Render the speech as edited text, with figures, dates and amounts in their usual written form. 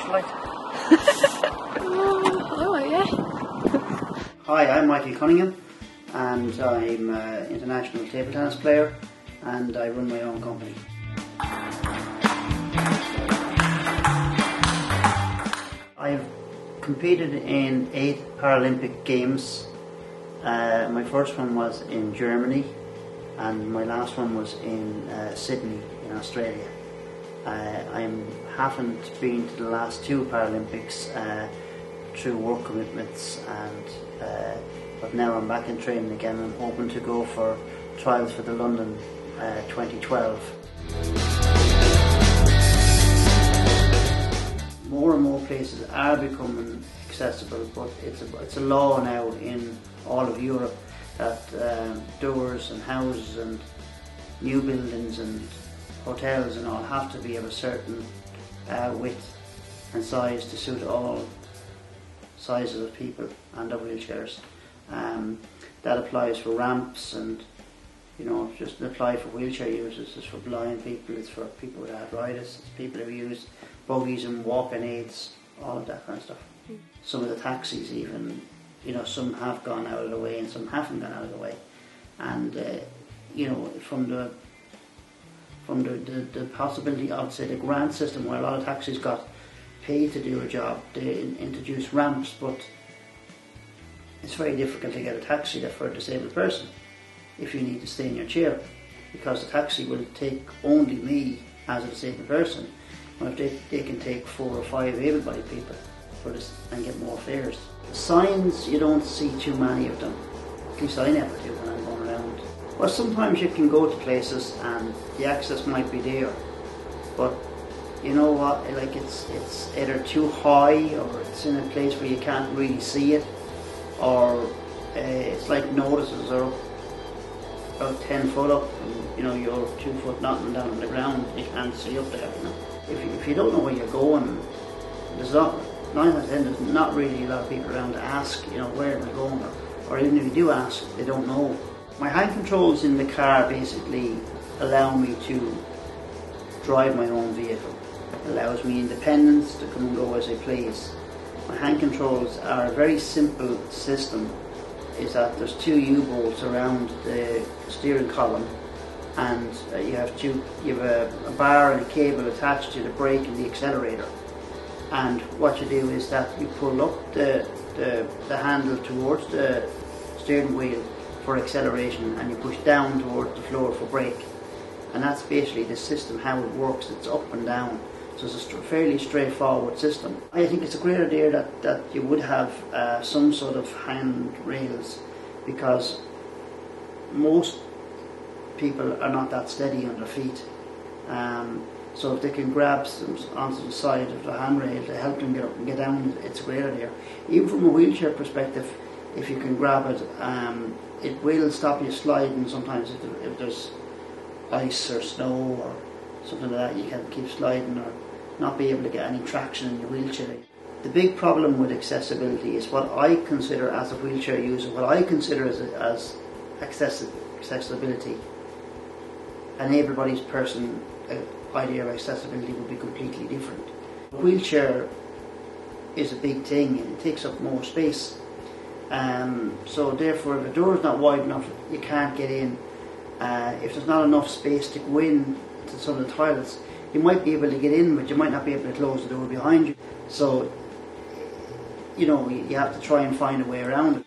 like. Oh, yeah. Hi, I'm Michael Cunningham, and I'm an international table tennis player, and I run my own company. I've competed in 8 Paralympic Games. My first one was in Germany, and my last one was in Sydney in Australia. I haven't been to the last 2 Paralympics through work commitments, and but now I'm back in training again and hoping to go for trials for the London 2012. More and more places are becoming accessible, but it's a law now in all of Europe that doors and houses and new buildings and hotels and all have to be of a certain width and size to suit all sizes of people and of wheelchairs. That applies for ramps, and it doesn't apply for wheelchair users. It's for blind people, it's for people with arthritis, it's people who use buggies and walking aids, all of that kind of stuff. Some of the taxis even, some have gone out of the way and some haven't gone out of the way. And from the possibility of, say, the grant system, where a lot of taxis got paid to do a job, they introduced ramps, but it's very difficult to get a taxi for a disabled person if you need to stay in your chair, because the taxi will take only me as a disabled person, or if they can take 4 or 5 able-bodied people for this and get more fares. Signs, you don't see too many of them, at least I never do when I'm going around. Well, sometimes you can go to places and the access might be there, but you know what, like it's either too high, or it's in a place where you can't really see it, or it's like notices are about 10 foot up, and you're 2 foot nothing down on the ground, you can't see up there. If you don't know where you're going, there's not 9 out of 10 there's not really a lot of people around to ask where am I going, or even if you do ask, they don't know. My hand controls in the car basically allow me to drive my own vehicle. It allows me independence to come and go as I please. My hand controls are a very simple system, is that there's 2 U-bolts around the steering column, and you have a bar and a cable attached to the brake and the accelerator. And what you do is that you pull up the handle towards the steering wheel for acceleration, and you push down towards the floor for brake. And that's basically the system, how it works. It's up and down. So it's a fairly straightforward system. I think it's a great idea that you would have some sort of hand rails, because most people are not that steady on their feet. So if they can grab onto the side of the handrail to help them get up and get down, it's a great idea. Even from a wheelchair perspective, if you can grab it, it will stop you sliding sometimes if there's ice or snow or something like that. You can keep sliding or not be able to get any traction in your wheelchair. The big problem with accessibility is what I consider as a wheelchair user, what I consider as accessibility. An able-bodied person idea of accessibility would be completely different. A wheelchair is a big thing and it takes up more space. So therefore, if a door is not wide enough, you can't get in. If there's not enough space to go in to some of the toilets, you might be able to get in, but you might not be able to close the door behind you. So, you have to try and find a way around it.